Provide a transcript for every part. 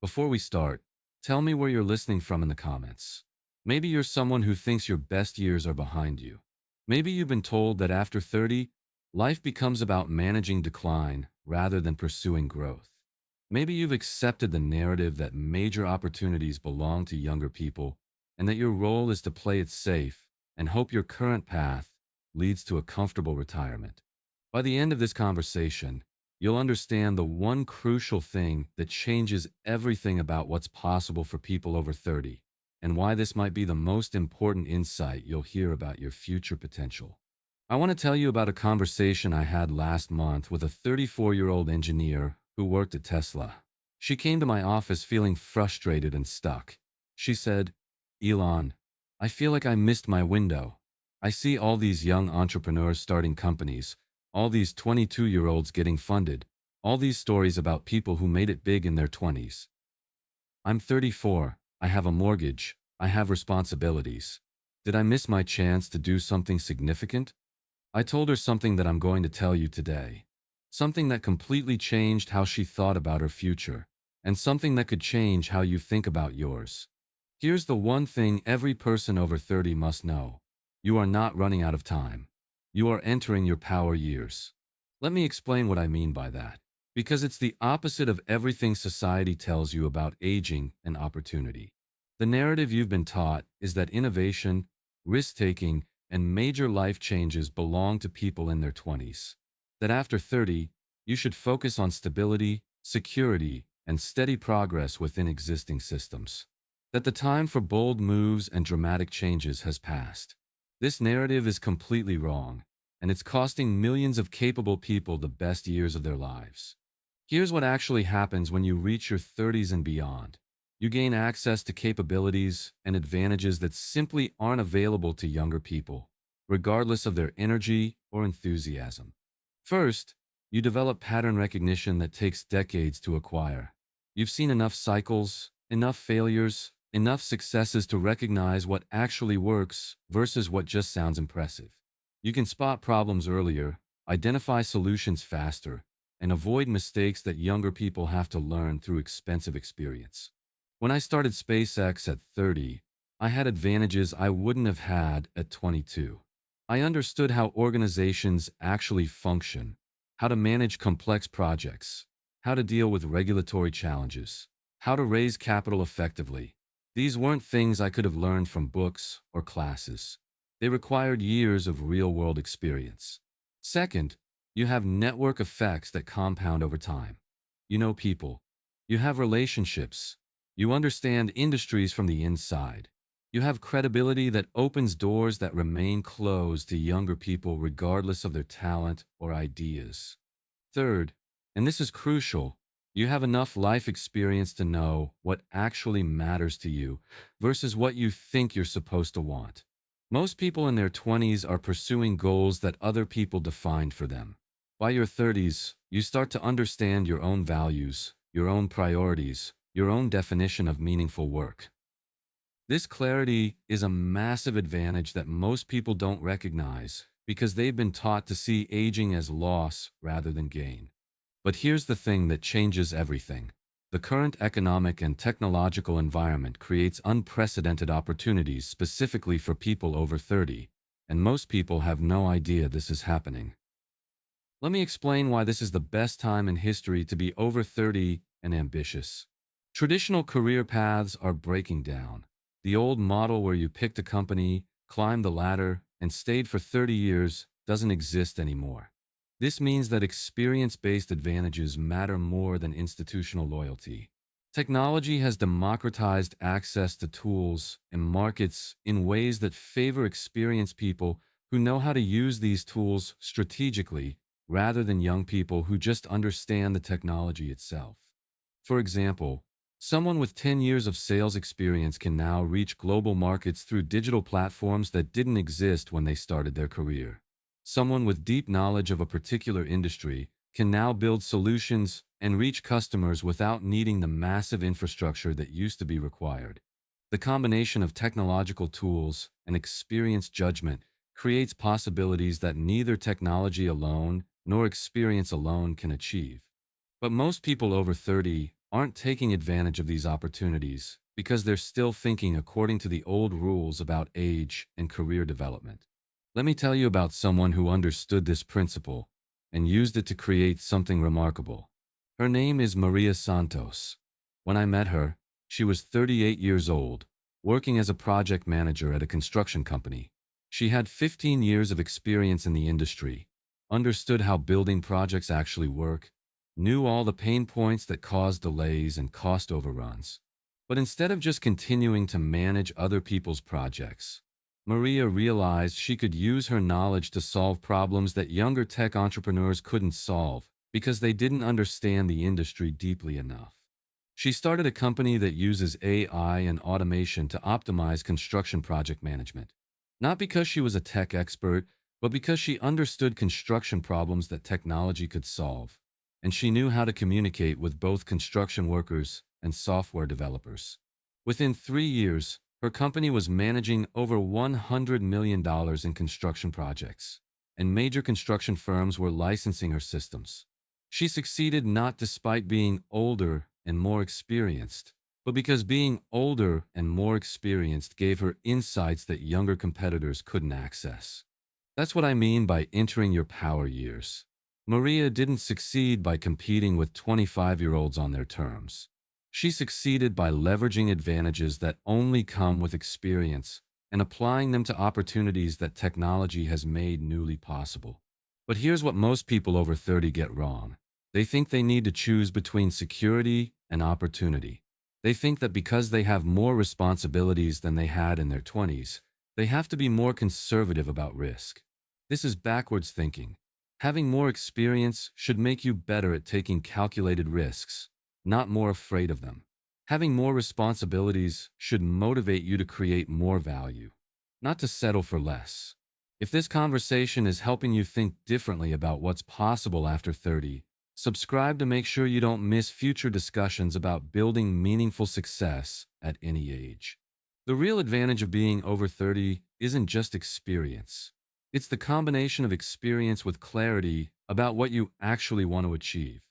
Before we start, tell me where you're listening from in the comments. Maybe you're someone who thinks your best years are behind you. Maybe you've been told that after 30, life becomes about managing decline rather than pursuing growth. Maybe you've accepted the narrative that major opportunities belong to younger people and that your role is to play it safe and hope your current path leads to a comfortable retirement. By the end of this conversation, you'll understand the one crucial thing that changes everything about what's possible for people over 30, and why this might be the most important insight you'll hear about your future potential. I want to tell you about a conversation I had last month with a 34-year-old engineer who worked at Tesla. She came to my office feeling frustrated and stuck. She said, "Elon, I feel like I missed my window. I see all these young entrepreneurs starting companies, all these 22-year-olds getting funded, all these stories about people who made it big in their 20s. I'm 34, I have a mortgage, I have responsibilities. Did I miss my chance to do something significant?" I told her something that I'm going to tell you today. Something that completely changed how she thought about her future, and something that could change how you think about yours. Here's the one thing every person over 30 must know. You are not running out of time. You are entering your power years. Let me explain what I mean by that. Because it's the opposite of everything society tells you about aging and opportunity. The narrative you've been taught is that innovation, risk-taking, and major life changes belong to people in their 20s. That after 30, you should focus on stability, security, and steady progress within existing systems. That the time for bold moves and dramatic changes has passed. This narrative is completely wrong, and it's costing millions of capable people the best years of their lives. Here's what actually happens when you reach your 30s and beyond. You gain access to capabilities and advantages that simply aren't available to younger people, regardless of their energy or enthusiasm. First, you develop pattern recognition that takes decades to acquire. You've seen enough cycles, enough failures, enough successes to recognize what actually works versus what just sounds impressive. You can spot problems earlier, identify solutions faster, and avoid mistakes that younger people have to learn through expensive experience. When I started SpaceX at 30, I had advantages I wouldn't have had at 22. I understood how organizations actually function, how to manage complex projects, how to deal with regulatory challenges, how to raise capital effectively. These weren't things I could have learned from books or classes. They required years of real-world experience. Second, you have network effects that compound over time. You know people. You have relationships. You understand industries from the inside. You have credibility that opens doors that remain closed to younger people regardless of their talent or ideas. Third, and this is crucial, you have enough life experience to know what actually matters to you versus what you think you're supposed to want. Most people in their 20s are pursuing goals that other people defined for them. By your 30s, you start to understand your own values, your own priorities, your own definition of meaningful work. This clarity is a massive advantage that most people don't recognize because they've been taught to see aging as loss rather than gain. But here's the thing that changes everything. The current economic and technological environment creates unprecedented opportunities specifically for people over 30, and most people have no idea this is happening. Let me explain why this is the best time in history to be over 30 and ambitious. Traditional career paths are breaking down. The old model where you picked a company, climbed the ladder, and stayed for 30 years doesn't exist anymore. This means that experience-based advantages matter more than institutional loyalty. Technology has democratized access to tools and markets in ways that favor experienced people who know how to use these tools strategically rather than young people who just understand the technology itself. For example, someone with 10 years of sales experience can now reach global markets through digital platforms that didn't exist when they started their career. Someone with deep knowledge of a particular industry can now build solutions and reach customers without needing the massive infrastructure that used to be required. The combination of technological tools and experienced judgment creates possibilities that neither technology alone nor experience alone can achieve. But most people over 30 aren't taking advantage of these opportunities because they're still thinking according to the old rules about age and career development. Let me tell you about someone who understood this principle and used it to create something remarkable. Her name is Maria Santos. When I met her, she was 38 years old, working as a project manager at a construction company. She had 15 years of experience in the industry, understood how building projects actually work, knew all the pain points that cause delays and cost overruns. But instead of just continuing to manage other people's projects, Maria realized she could use her knowledge to solve problems that younger tech entrepreneurs couldn't solve because they didn't understand the industry deeply enough. She started a company that uses AI and automation to optimize construction project management. Not because she was a tech expert, but because she understood construction problems that technology could solve. And she knew how to communicate with both construction workers and software developers. Within 3 years, her company was managing over $100 million in construction projects, and major construction firms were licensing her systems. She succeeded not despite being older and more experienced, but because being older and more experienced gave her insights that younger competitors couldn't access. That's what I mean by entering your power years. Maria didn't succeed by competing with 25-year-olds on their terms. She succeeded by leveraging advantages that only come with experience and applying them to opportunities that technology has made newly possible. But here's what most people over 30 get wrong. They think they need to choose between security and opportunity. They think that because they have more responsibilities than they had in their 20s, they have to be more conservative about risk. This is backwards thinking. Having more experience should make you better at taking calculated risks, not more afraid of them. Having more responsibilities should motivate you to create more value, not to settle for less. If this conversation is helping you think differently about what's possible after 30, subscribe to make sure you don't miss future discussions about building meaningful success at any age. The real advantage of being over 30 isn't just experience. It's the combination of experience with clarity about what you actually want to achieve.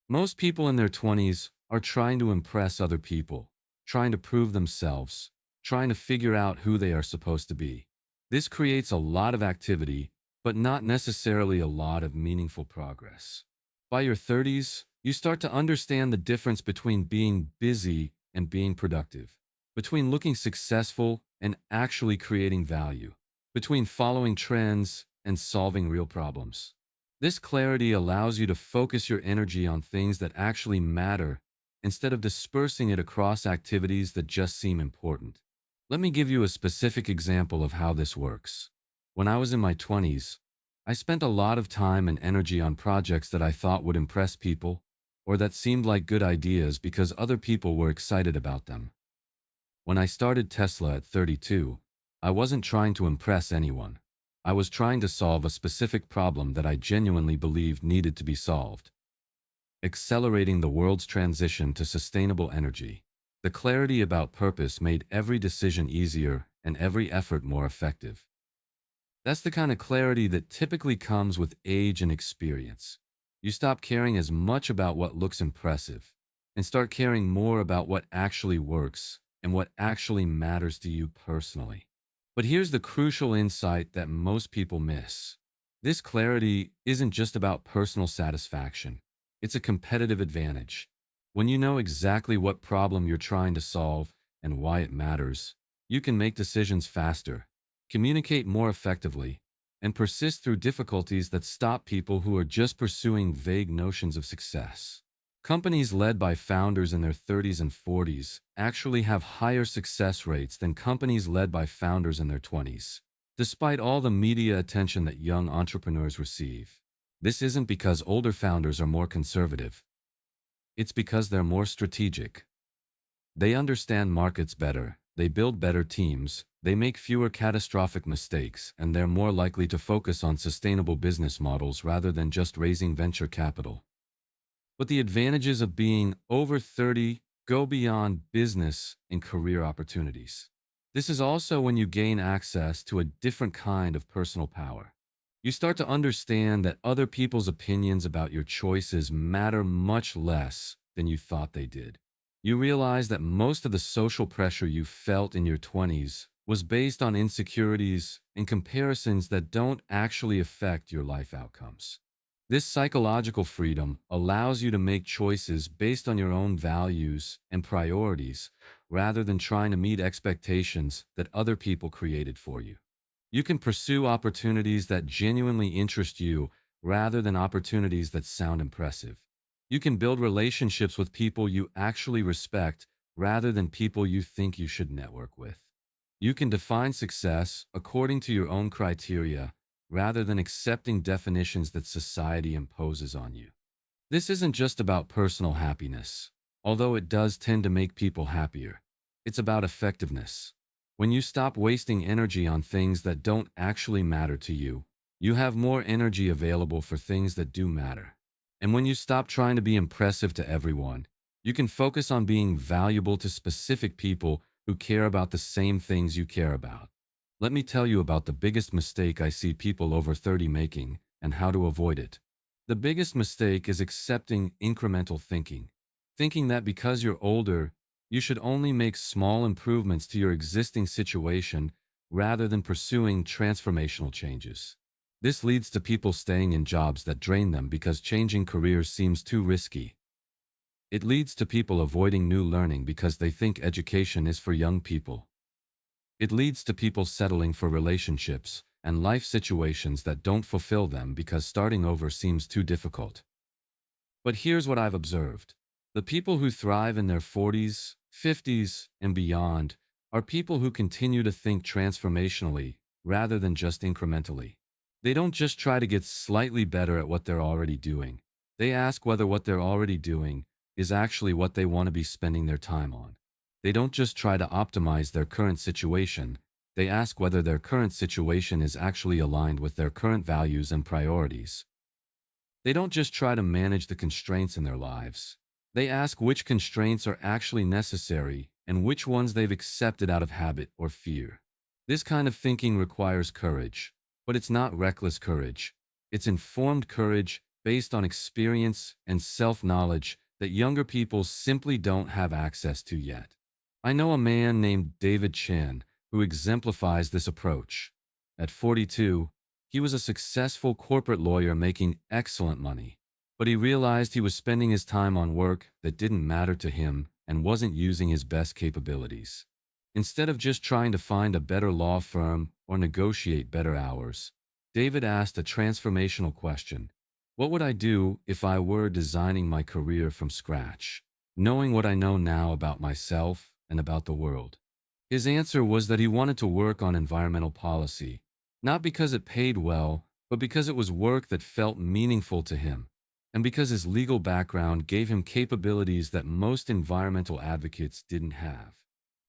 Most people in their 20s are trying to impress other people, trying to prove themselves, trying to figure out who they are supposed to be. This creates a lot of activity, but not necessarily a lot of meaningful progress. By your 30s, you start to understand the difference between being busy and being productive, between looking successful and actually creating value, between following trends and solving real problems. This clarity allows you to focus your energy on things that actually matter instead of dispersing it across activities that just seem important. Let me give you a specific example of how this works. When I was in my 20s, I spent a lot of time and energy on projects that I thought would impress people or that seemed like good ideas because other people were excited about them. When I started Tesla at 32, I wasn't trying to impress anyone. I was trying to solve a specific problem that I genuinely believed needed to be solved. Accelerating the world's transition to sustainable energy. The clarity about purpose made every decision easier and every effort more effective. That's the kind of clarity that typically comes with age and experience. You stop caring as much about what looks impressive and start caring more about what actually works and what actually matters to you personally. But here's the crucial insight that most people miss. This clarity isn't just about personal satisfaction. It's a competitive advantage. When you know exactly what problem you're trying to solve and why it matters, you can make decisions faster, communicate more effectively, and persist through difficulties that stop people who are just pursuing vague notions of success. Companies led by founders in their 30s and 40s actually have higher success rates than companies led by founders in their 20s, despite all the media attention that young entrepreneurs receive. This isn't because older founders are more conservative. It's because they're more strategic. They understand markets better, they build better teams, they make fewer catastrophic mistakes, and they're more likely to focus on sustainable business models rather than just raising venture capital. But the advantages of being over 30 go beyond business and career opportunities. This is also when you gain access to a different kind of personal power. You start to understand that other people's opinions about your choices matter much less than you thought they did. You realize that most of the social pressure you felt in your 20s was based on insecurities and comparisons that don't actually affect your life outcomes. This psychological freedom allows you to make choices based on your own values and priorities rather than trying to meet expectations that other people created for you. You can pursue opportunities that genuinely interest you rather than opportunities that sound impressive. You can build relationships with people you actually respect rather than people you think you should network with. You can define success according to your own criteria rather than accepting definitions that society imposes on you. This isn't just about personal happiness, although it does tend to make people happier. It's about effectiveness. When you stop wasting energy on things that don't actually matter to you, you have more energy available for things that do matter. And when you stop trying to be impressive to everyone, you can focus on being valuable to specific people who care about the same things you care about. Let me tell you about the biggest mistake I see people over 30 making and how to avoid it. The biggest mistake is accepting incremental thinking, thinking that because you're older, you should only make small improvements to your existing situation rather than pursuing transformational changes. This leads to people staying in jobs that drain them because changing careers seems too risky. It leads to people avoiding new learning because they think education is for young people. It leads to people settling for relationships and life situations that don't fulfill them because starting over seems too difficult. But here's what I've observed. The people who thrive in their 40s, 50s, and beyond are people who continue to think transformationally rather than just incrementally. They don't just try to get slightly better at what they're already doing. They ask whether what they're already doing is actually what they want to be spending their time on. They don't just try to optimize their current situation. They ask whether their current situation is actually aligned with their current values and priorities. They don't just try to manage the constraints in their lives. They ask which constraints are actually necessary and which ones they've accepted out of habit or fear. This kind of thinking requires courage, but it's not reckless courage. It's informed courage based on experience and self-knowledge that younger people simply don't have access to yet. I know a man named David Chen who exemplifies this approach. At 42, he was a successful corporate lawyer making excellent money, but he realized he was spending his time on work that didn't matter to him and wasn't using his best capabilities. Instead of just trying to find a better law firm or negotiate better hours, David asked a transformational question. What would I do if I were designing my career from scratch, knowing what I know now about myself and about the world? His answer was that he wanted to work on environmental policy, not because it paid well, but because it was work that felt meaningful to him, and because his legal background gave him capabilities that most environmental advocates didn't have.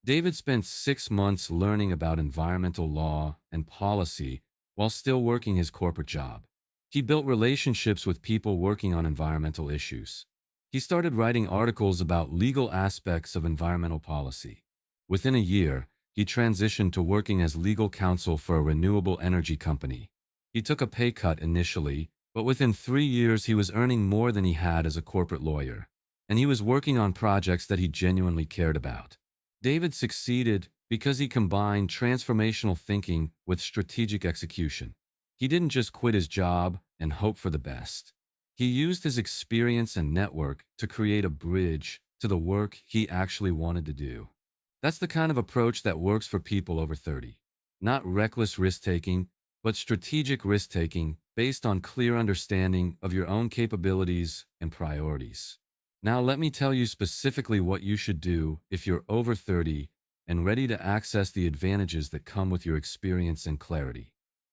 David spent 6 months learning about environmental law and policy while still working his corporate job. He built relationships with people working on environmental issues. He started writing articles about legal aspects of environmental policy. Within a year, he transitioned to working as legal counsel for a renewable energy company. He took a pay cut initially, but within 3 years he was earning more than he had as a corporate lawyer, and he was working on projects that he genuinely cared about. David succeeded because he combined transformational thinking with strategic execution. He didn't just quit his job and hope for the best. He used his experience and network to create a bridge to the work he actually wanted to do. That's the kind of approach that works for people over 30. Not reckless risk-taking, but strategic risk-taking based on clear understanding of your own capabilities and priorities. Now let me tell you specifically what you should do if you're over 30 and ready to access the advantages that come with your experience and clarity.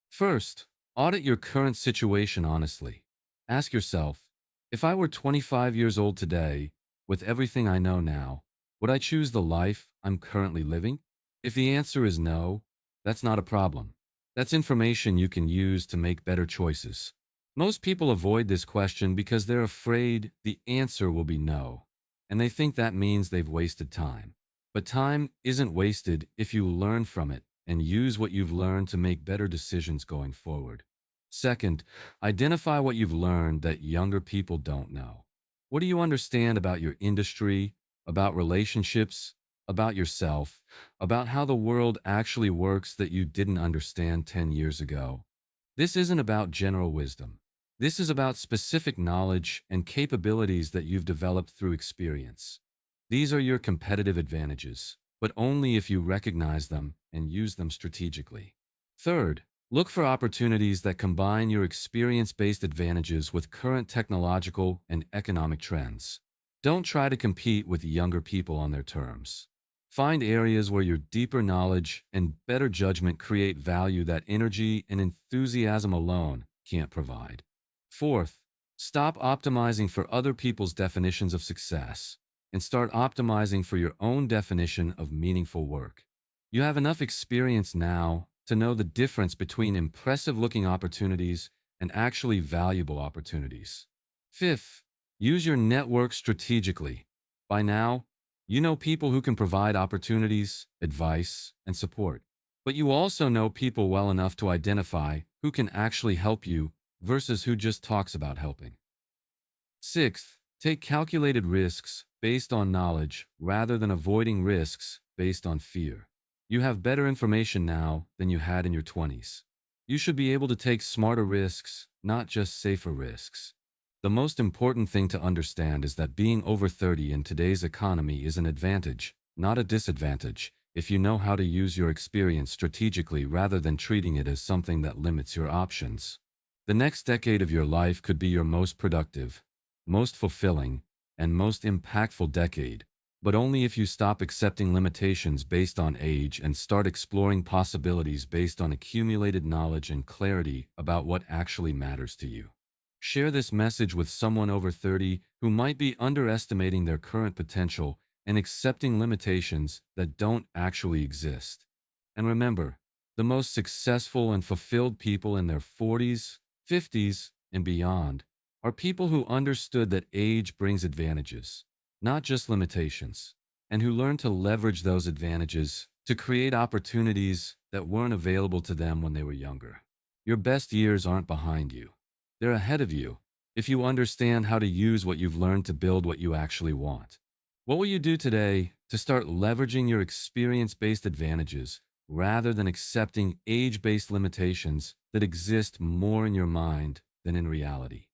First, audit your current situation honestly. Ask yourself, if I were 25 years old today, with everything I know now, would I choose the life I'm currently living? If the answer is no, that's not a problem. That's information you can use to make better choices. Most people avoid this question because they're afraid the answer will be no, and they think that means they've wasted time. But time isn't wasted if you learn from it and use what you've learned to make better decisions going forward. Second, identify what you've learned that younger people don't know. What do you understand about your industry, about relationships, about yourself, about how the world actually works that you didn't understand 10 years ago. This isn't about general wisdom. This is about specific knowledge and capabilities that you've developed through experience. These are your competitive advantages, but only if you recognize them and use them strategically. Third, look for opportunities that combine your experience-based advantages with current technological and economic trends. Don't try to compete with younger people on their terms. Find areas where your deeper knowledge and better judgment create value that energy and enthusiasm alone can't provide. Fourth, stop optimizing for other people's definitions of success and start optimizing for your own definition of meaningful work. You have enough experience now to know the difference between impressive-looking opportunities and actually valuable opportunities. Fifth, use your network strategically. By now, you know people who can provide opportunities, advice, and support. But you also know people well enough to identify who can actually help you versus who just talks about helping. Sixth, take calculated risks based on knowledge rather than avoiding risks based on fear. You have better information now than you had in your 20s. You should be able to take smarter risks, not just safer risks. The most important thing to understand is that being over 30 in today's economy is an advantage, not a disadvantage, if you know how to use your experience strategically rather than treating it as something that limits your options. The next decade of your life could be your most productive, most fulfilling, and most impactful decade, but only if you stop accepting limitations based on age and start exploring possibilities based on accumulated knowledge and clarity about what actually matters to you. Share this message with someone over 30 who might be underestimating their current potential and accepting limitations that don't actually exist. And remember, the most successful and fulfilled people in their 40s, 50s, and beyond are people who understood that age brings advantages, not just limitations, and who learn to leverage those advantages to create opportunities that weren't available to them when they were younger. Your best years aren't behind you. They're ahead of you if you understand how to use what you've learned to build what you actually want. What will you do today to start leveraging your experience-based advantages rather than accepting age-based limitations that exist more in your mind than in reality?